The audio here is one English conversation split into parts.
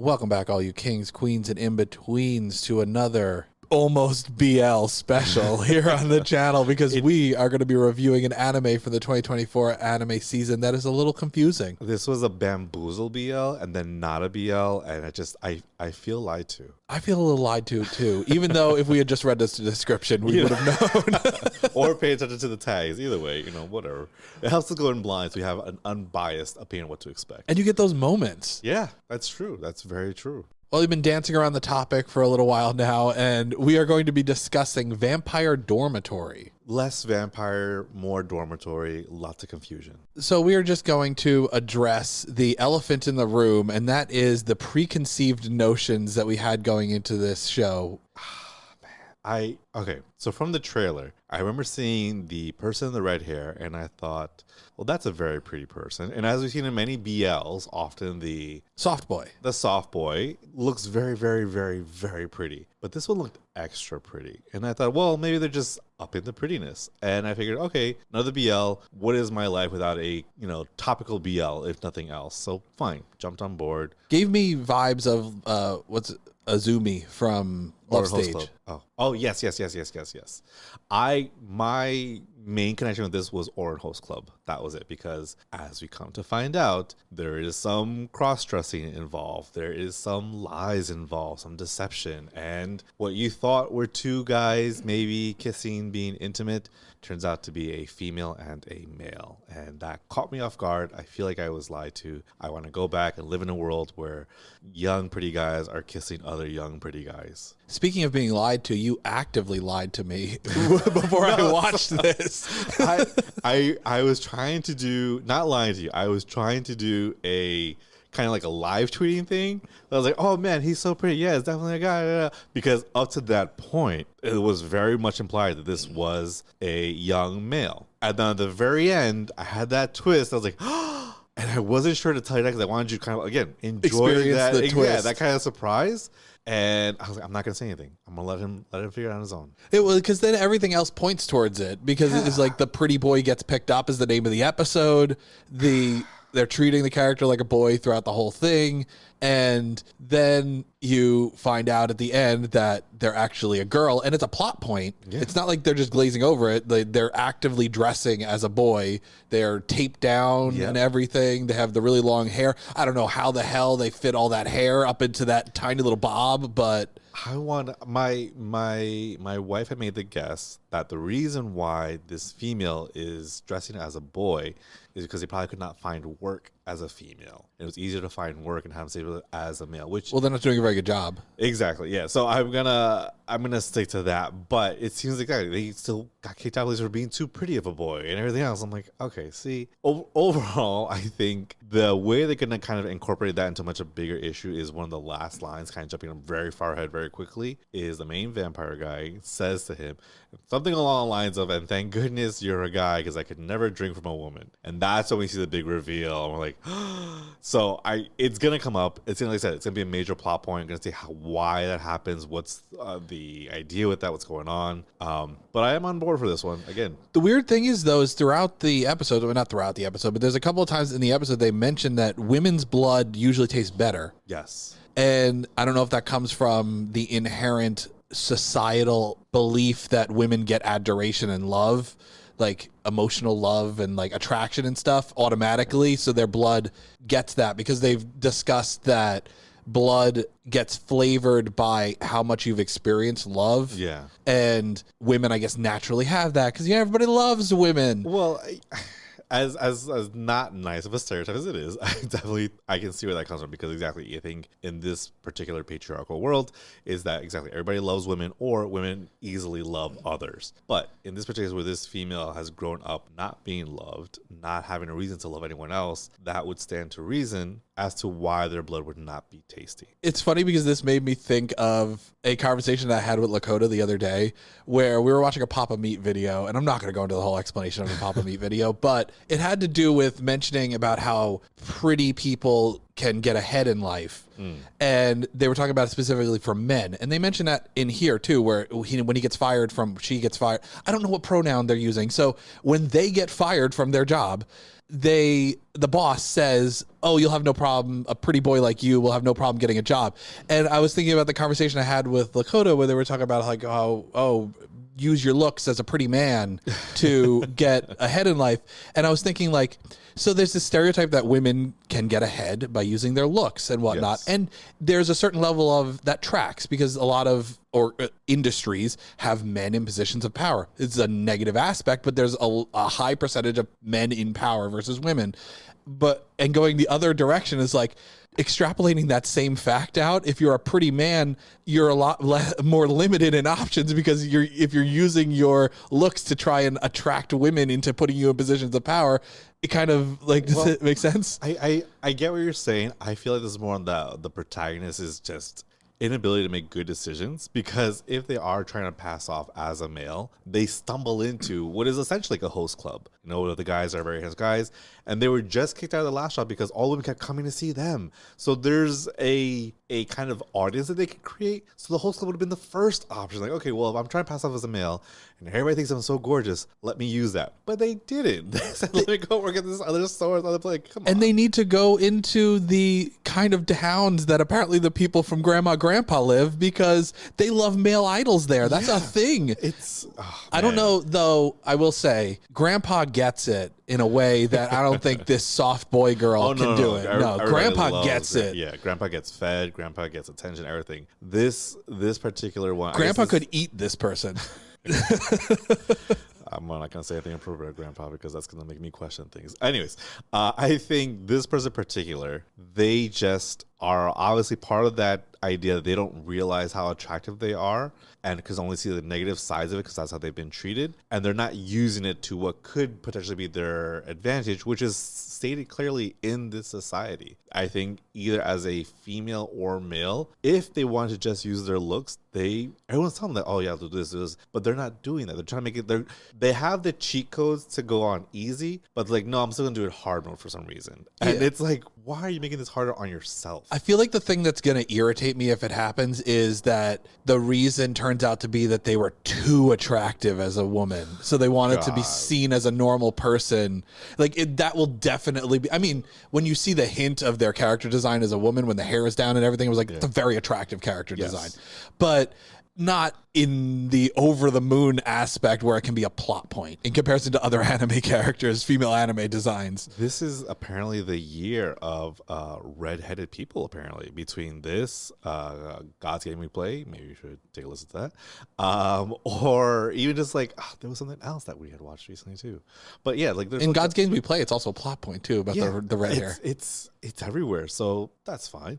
Welcome back, all you kings, queens, and in-betweens, to another almost BL special here on the channel, because we are going to be reviewing an anime for the 2024 anime season that is a little confusing. This was a bamboozle BL and then not a BL, and I feel lied to. I feel a little lied to too, even though if we had just read this description, we would have known. Or pay attention to the tags. Either way, whatever. It helps us go in blind so we have an unbiased opinion of what to expect. And you get those moments. Yeah, that's true. That's very true. Well, we've been dancing around the topic for a little while now, and we are going to be discussing Vampire Dormitory. Less vampire, more dormitory, lots of confusion. So we are just going to address the elephant in the room, and that is the preconceived notions that we had going into this show. Okay, so from the trailer, I remember seeing the person in the red hair, and I thought, well, that's a very pretty person. And as we've seen in many BLs, often the soft boy looks very, very, very, very pretty. But this one looked extra pretty. And I thought, well, maybe they're just upping the prettiness. And I figured, okay, another BL. What is my life without a, topical BL, if nothing else? So fine, jumped on board. Gave me vibes of, Azumi from Love Stage. Oh, yes. My main connection with this was Oran Host Club. That was it, because as we come to find out, there is some cross-dressing involved. There is some lies involved, some deception. And what you thought were two guys maybe kissing, being intimate, turns out to be a female and a male. And that caught me off guard. I feel like I was lied to. I want to go back and live in a world where young, pretty guys are kissing other young, pretty guys. Speaking of being lied to, you actively lied to me before I watched this. I was trying to do, not lying to you, I was trying to do a kind of like a live tweeting thing. I was like, oh man, he's so pretty. Yeah, it's definitely a guy. Because up to that point, it was very much implied that this was a young male. And then at the very end, I had that twist. I was like, oh, and I wasn't sure to tell you that because I wanted you to kind of, again, enjoy experience the twist. Yeah, that kind of surprise. And I was like, I'm not gonna say anything. I'm gonna let him figure it out on his own. It was because then everything else points towards it, because it is like the pretty boy gets picked up is the name of the episode. They're treating the character like a boy throughout the whole thing. And then you find out at the end that they're actually a girl, and it's a plot point. Yeah. It's not like they're just glazing over it. They're actively dressing as a boy. They're taped down and everything. They have the really long hair. I don't know how the hell they fit all that hair up into that tiny little bob, but I want my wife had made the guess that the reason why this female is dressing as a boy is because they probably could not find work as a female. It was easier to find work and have them say it as a male, which, well, they're not doing a very good job. Exactly. Yeah. So I'm gonna stick to that. But it seems like they still got kicked out for being too pretty of a boy and everything else. I'm like, okay, see, overall, I think the way they're gonna kind of incorporate that into much a bigger issue is one of the last lines, kind of jumping very far ahead very quickly, is the main vampire guy says to him something along the lines of, and thank goodness you're a guy because I could never drink from a woman. And that's when we see the big reveal. And we're like, so it's gonna come up. It's gonna, like I said, it's gonna be a major plot point. I'm gonna see why that happens. What's the idea with that? What's going on? But I am on board for this one again. The weird thing is, though, is throughout the episode, well, not throughout the episode, but there's a couple of times in the episode they mention that women's blood usually tastes better. Yes. And I don't know if that comes from the inherent societal belief that women get adoration and love, like emotional love and like attraction and stuff automatically. So their blood gets that because they've discussed that blood gets flavored by how much you've experienced love. Yeah. And women, I guess, naturally have that because everybody loves women. Well, as not nice of a stereotype as it is, I can see where that comes from, because exactly, I think in this particular patriarchal world is that exactly everybody loves women, or women easily love others. But in this particular, where this female has grown up not being loved, not having a reason to love anyone else, that would stand to reason as to why their blood would not be tasty. It's funny because this made me think of a conversation that I had with Lakota the other day, where we were watching a Papa Meat video, and I'm not going to go into the whole explanation of the Papa Meat video, but it had to do with mentioning about how pretty people can get ahead in life. And they were talking about it specifically for men. And they mentioned that in here too, where when he gets fired from, she gets fired. I don't know what pronoun they're using. So when they get fired from their job, the boss says, oh, you'll have no problem. A pretty boy like you will have no problem getting a job. And I was thinking about the conversation I had with Lakota where they were talking about like, use your looks as a pretty man to get ahead in life. And I was thinking like, so there's this stereotype that women can get ahead by using their looks and whatnot. Yes. And there's a certain level of that tracks because a lot of industries have men in positions of power. It's a negative aspect, but there's a high percentage of men in power versus women. And going the other direction is like, extrapolating that same fact out, if you're a pretty man, you're a lot more limited in options because if you're using your looks to try and attract women into putting you in positions of power, it kind of like, does it make sense? I get what you're saying. I feel like this is more on the protagonist is just inability to make good decisions, because if they are trying to pass off as a male, they stumble into what is essentially like a host club. You know, the guys are very handsome guys, and they were just kicked out of the last shot because all women kept coming to see them. So there's a kind of audience that they can create. So the host club would have been the first option. Like, okay, well, if I'm trying to pass off as a male and everybody thinks I'm so gorgeous, let me use that. But they didn't. They said, let me go work at this other store, other place. Come on. And they need to go into the kind of towns that apparently the people from Grandpa live, because they love male idols there. That's a thing. I don't know, though. I will say Grandpa gets it in a way that I don't think this soft boy girl can do it. Grandpa gets it. Yeah, Grandpa gets fed. Grandpa gets attention, everything. This particular one, Grandpa could eat this person. I'm not going to say anything appropriate, Grandpa, because that's going to make me question things. Anyways, I think this person in particular, they just are obviously part of that idea that they don't realize how attractive they are, and because only see the negative sides of it because that's how they've been treated, and they're not using it to what could potentially be their advantage, which is stated clearly in this society. I think either as a female or male, if they want to just use their looks, everyone's telling them that, oh yeah, do this, but they're not doing that. They're trying to make it, they have the cheat codes to go on easy, but like, no, I'm still gonna do it hard mode for some reason. And it's like, why are you making this harder on yourself? I feel like the thing that's going to irritate me if it happens is that the reason turns out to be that they were too attractive as a woman. So they wanted to be seen as a normal person. Like that will definitely be, I mean, when you see the hint of their character design as a woman, when the hair is down and everything, it was like, it's a very attractive character design. But not in the over the moon aspect where it can be a plot point in comparison to other anime characters, female anime designs. This is apparently the year of redheaded people, apparently, between this, God's Game We Play, maybe you should take a listen to that, or even just like, there was something else that we had watched recently too. But yeah, like there's in God's Games We Play, it's also a plot point too about the red hair. It's everywhere, so that's fine.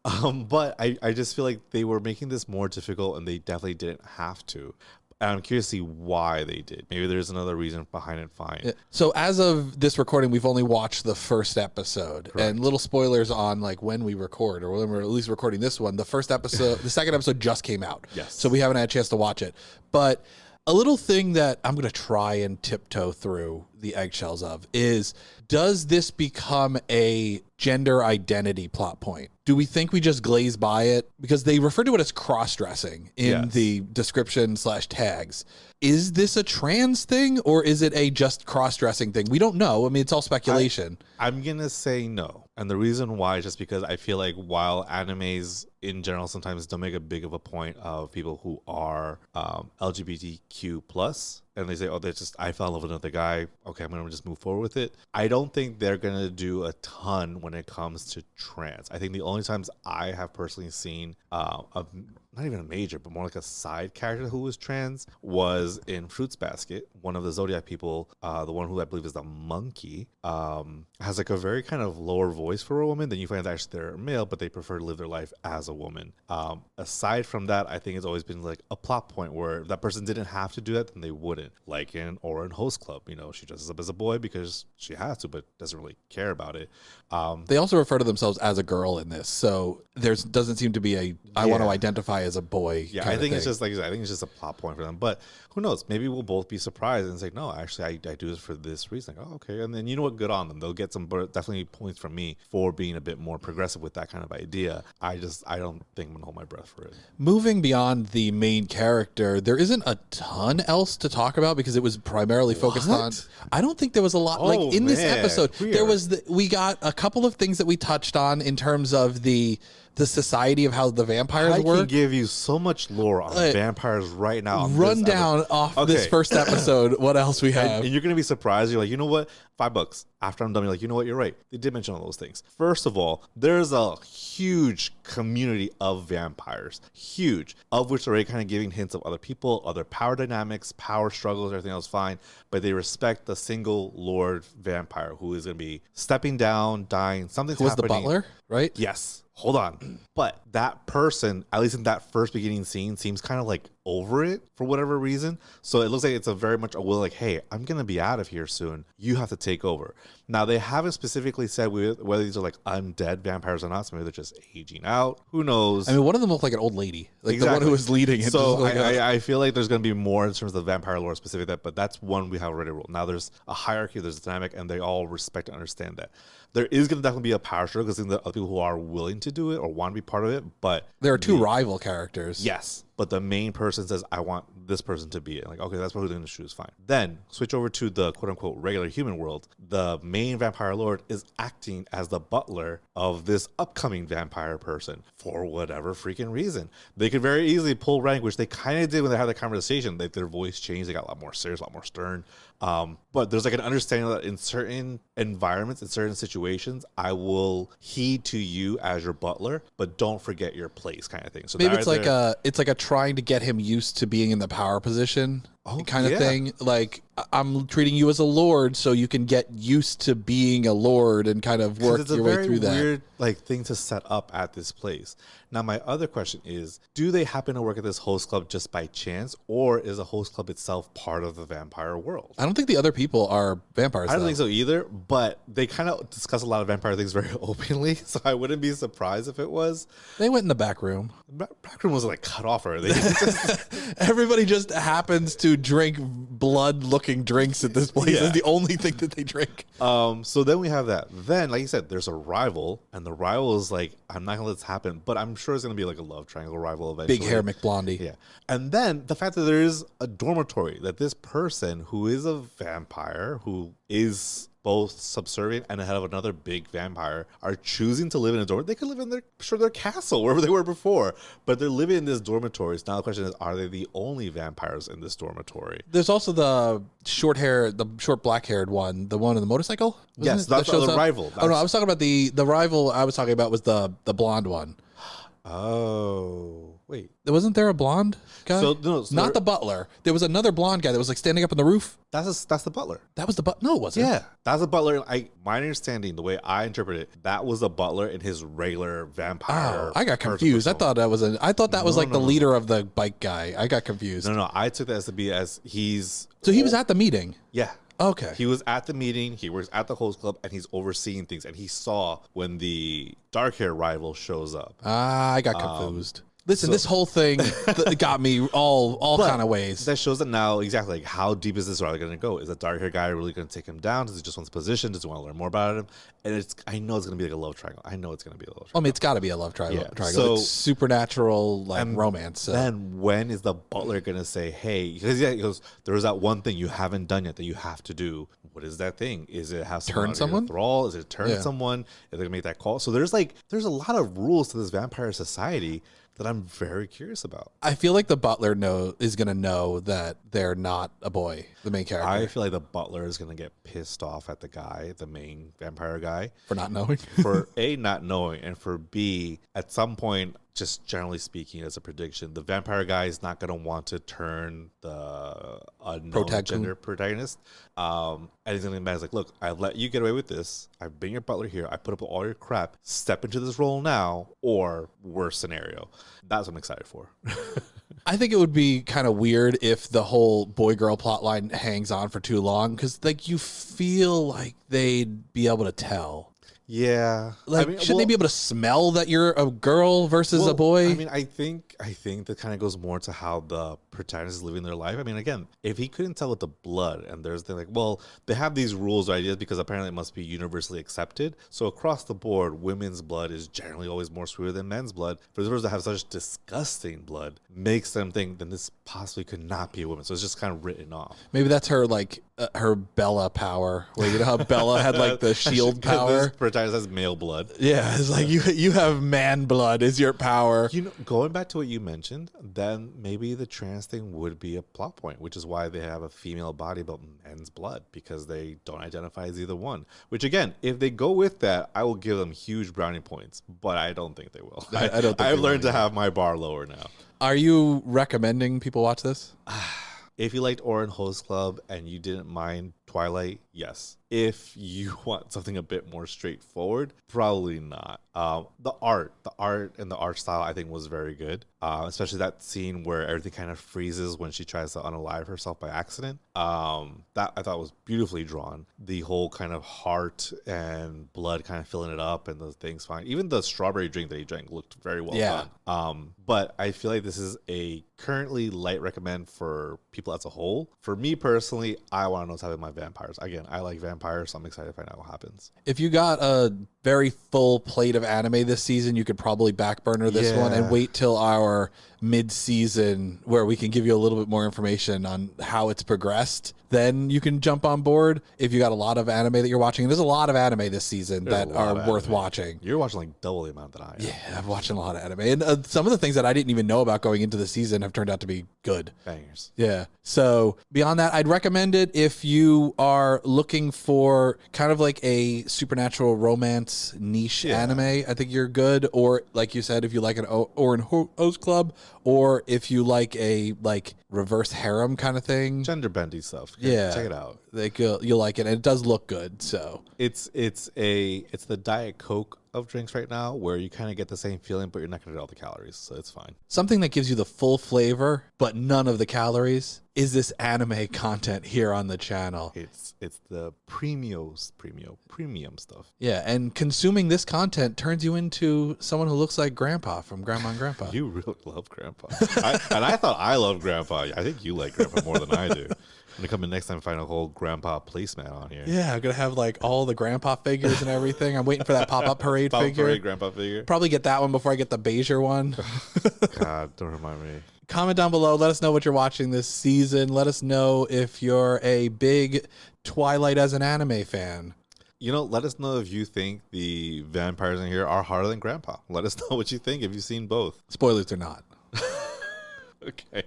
But I just feel like they were making this more difficult, and they definitely didn't have to. And I'm curious to see why they did. Maybe there's another reason behind it. Fine. Yeah. So as of this recording, we've only watched the first episode. Correct. And little spoilers on like when we record, or when we're at least recording this one. The first episode, the second episode just came out. Yes. So we haven't had a chance to watch it. But a little thing that I'm going to try and tiptoe through the eggshells of is, does this become a gender identity plot point? Do we think we just glaze by it? Because they refer to it as cross-dressing in the description / tags. Is this a trans thing, or is it a just cross-dressing thing? We don't know. I mean, it's all speculation. I'm going to say no. And the reason why is just because I feel like while animes in general sometimes don't make a big of a point of people who are LGBTQ plus, and they say, oh, I fell in love with another guy. Okay, I'm going to just move forward with it. I don't think they're going to do a ton when it comes to trans. I think the only times I have personally seen not even a major, but more like a side character who was trans was in Fruits Basket. One of the Zodiac people, the one who I believe is the monkey, has like a very kind of lower voice for a woman. Then you find that actually they're male, but they prefer to live their life as a woman. Aside from that, I think it's always been like a plot point where if that person didn't have to do that, then they wouldn't. Like in Orin Host Club, you know, she dresses up as a boy because she has to, but doesn't really care about it. They also refer to themselves as a girl in this, so there doesn't seem to be I want to identify as a boy. Yeah, I think it's just like I think it's just a plot point for them. But who knows? Maybe we'll both be surprised and say, no, actually, I do this for this reason. Like, oh, okay. And then you know what? Good on them. They'll get some definitely points from me for being a bit more progressive with that kind of idea. I don't think I'm gonna hold my breath for it. Moving beyond the main character, there isn't a ton else to talk about because it was primarily focused on. I don't think there was a lot in this episode. Weird. There was we got a couple of things that we touched on in terms of the society of how the vampires work. I can give you so much lore on vampires right now. Run down off this first episode. What else we have? And you're going to be surprised. You're like, you know what? $5. After I'm done, you're like, you know what? You're right. They did mention all those things. First of all, there's a huge community of vampires. Huge. Of which they're already kind of giving hints of other people, other power dynamics, power struggles, everything else fine. But they respect the single lord vampire who is going to be stepping down, dying. Something's happening. Who was the butler, right? Yes. Hold on. But that person, at least in that first beginning scene, seems kind of like over it for whatever reason. So it looks like it's a very much a will like, hey, I'm going to be out of here soon. You have to take over. Now, they haven't specifically said whether these are like undead vampires or not. So maybe they're just aging out. Who knows? I mean, one of them looked like an old lady. Like the one who was leading it. So I feel like there's going to be more in terms of the vampire lore specific that, but that's one we have already ruled. Now, there's a hierarchy, there's a dynamic, and they all respect and understand that. There is going to definitely be a power struggle because there are other people who are willing to do it or want to be part of it, but there are two rival characters. Yes, but the main person says, I want this person to be it. Like, okay, that's what we're going to choose. Fine. Then switch over to the quote unquote regular human world. The main vampire lord is acting as the butler of this upcoming vampire person for whatever freaking reason. They could very easily pull rank, which they kind of did when they had the conversation. Their voice changed. They got a lot more serious, a lot more stern. But there's like an understanding that in certain environments, in certain situations, I will heed to you as your butler, but don't forget your place, kind of thing. So maybe it's like a trying to get him used to being in the power position kind of thing. Like, I'm treating you as a lord so you can get used to being a lord and kind of work your way through that. It's a weird thing to set up at this place. Now, my other question is, do they happen to work at this host club just by chance, or is a host club itself part of the vampire world? I don't think the other people are vampires. I don't think so either, but they kind of discuss a lot of vampire things very openly, so I wouldn't be surprised if it was. They went in the back room. The back room was like cut off already. Everybody just happens to drink blood-looking drinks at this place. It's the only thing that they drink. So then we have that. Then, like you said, there's a rival, and the rival is like, I'm not gonna let this happen, but I'm sure it's gonna be like a love triangle rival eventually. Big hair McBlondie. Yeah. And then the fact that there is a dormitory, that this person who is a vampire, who is both subservient and ahead of another big vampire, are choosing to live in a dormitory. They could live in their castle, wherever they were before, but they're living in this dormitory. So now the question is, are they the only vampires in this dormitory? There's also the short black haired one, the one on the motorcycle. Yes, that's the rival. Oh no, I was talking about the rival. I was talking about was the blonde one. Oh, wait. Wasn't there a blonde guy? So not the butler. There was another blonde guy that was like standing up on the roof. That's the butler. That was the butler. No, it wasn't. Yeah, that's the butler. My understanding, the way I interpret it, that was the butler in his regular vampire. Oh, I got confused. I thought that was the leader of the bike guy. I got confused. No, I took that as he's. So he was at the meeting. Yeah. Okay. He was at the meeting, he works at the host club, and he's overseeing things. And he saw when the dark hair rival shows up. I got confused. Listen, this whole thing got me all kind of ways. That shows that now exactly like how deep is this rival going to go? Is the dark hair guy really going to take him down? Does he just want his position? Does he want to learn more about him? And I know it's going to be like a love triangle. I know it's going to be a love triangle. I mean, it's got to be a love triangle. Yeah. So, it's supernatural romance. So. Then when is the butler going to say, hey, because he goes, there's that one thing you haven't done yet that you have to do. What is that thing? Is it have turn someone? Thrall? Is it turn someone? Is they going to make that call? So there's a lot of rules to this vampire society that I'm very curious about. I feel like the butler is going to know that they're not a boy, the main character. I feel like the butler is going to get pissed off at the guy, the main vampire guy. For not knowing? For A, not knowing, and for B, at some point, just generally speaking, as a prediction, the vampire guy is not going to want to turn the unknown gender protagonist. And he's going to be mad. He's like, look, I let you get away with this. I've been your butler here. I put up all your crap. Step into this role now, or worse scenario. That's what I'm excited for. I think it would be kind of weird if the whole boy-girl plotline hangs on for too long, because like you feel like they'd be able to tell. Yeah. Like, shouldn't they be able to smell that you're a girl versus a boy? I mean, I think that kind of goes more to how the protagonist is living their life. I mean, again, if he couldn't tell with the blood, and they're like, well, they have these rules or ideas because apparently it must be universally accepted. So across the board, women's blood is generally always more sweeter than men's blood. For those that have such disgusting blood, makes them think then this possibly could not be a woman. So it's just kind of written off. Maybe that's her, like, her Bella power, where you know how Bella had like the shield power. This protagonist has male blood. Yeah, it's like you have man blood is your power. You know, going back to what you mentioned, then maybe the trans thing would be a plot point, which is why they have a female body but men's blood, because they don't identify as either one. Which again, if they go with that, I will give them huge brownie points, but I don't think they will. I don't think I've learned to have my bar lower now. Are you recommending people watch this? If you liked Oran Host Club and you didn't mind Twilight, yes. If you want something a bit more straightforward, probably not. The art and the art style I think was very good. Especially that scene where everything kind of freezes when she tries to unalive herself by accident. That I thought was beautifully drawn. The whole kind of heart and blood kind of filling it up and those things fine. Even the strawberry drink that he drank looked very well done. But I feel like this is a currently light recommend for people as a whole. For me personally, I want to know what's happening with my vampires. Again, I like vampires, so I'm excited to find out what happens. If you got a very full plate of anime this season, you could probably back burner this one and wait till our mid-season where we can give you a little bit more information on how it's progressed. Then you can jump on board if you got a lot of anime that you're watching. And there's a lot of anime this season that are worth watching. You're watching like double the amount that I am. Yeah, I'm watching a lot of anime. And some of the things that I didn't even know about going into the season have turned out to be good. Bangers. Yeah. So beyond that, I'd recommend it if you are looking for kind of like a supernatural romance niche anime. I think you're good. Or like you said, if you like an Oran Host Club, or if you like a like reverse harem kind of thing, gender bendy stuff. Yeah, check it out. Like you'll like it, and it does look good. So it's the Diet Coke of drinks right now, where you kind of get the same feeling, but you're not going to get all the calories, so it's fine. Something that gives you the full flavor, but none of the calories, is this anime content here on the channel. It's the premium stuff. Yeah, and consuming this content turns you into someone who looks like Grandpa from Grandma and Grandpa. You really love Grandpa. I thought I loved Grandpa. I think you like Grandpa more than I do. I'm going to come in next time and find a whole Grandpa placemat on here. Yeah, I'm going to have like all the Grandpa figures and everything. I'm waiting for that pop-up parade figure. Grandpa figure. Probably get that one before I get the Bezier one. God, don't remind me. Comment down below. Let us know what you're watching this season. Let us know if you're a big Twilight as an anime fan. You know, let us know if you think the vampires in here are harder than Grandpa. Let us know what you think if you've seen both. Spoilers or not. Okay.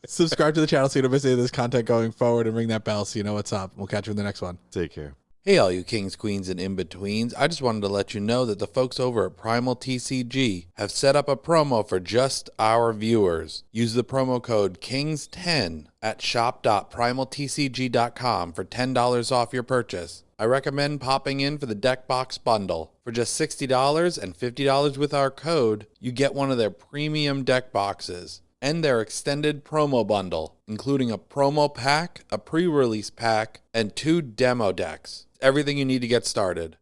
Subscribe to the channel so you don't miss any of this content going forward, and ring that bell so you know what's up. We'll catch you in the next one. Take care. Hey, all you kings, queens, and in-betweens. I just wanted to let you know that the folks over at Primal TCG have set up a promo for just our viewers. Use the promo code KINGS10 at shop.primaltcg.com for $10 off your purchase. I recommend popping in for the deck box bundle. For just $60 and $50 with our code, you get one of their premium deck boxes and their extended promo bundle, including a promo pack, a pre-release pack, and 2 demo decks. Everything you need to get started.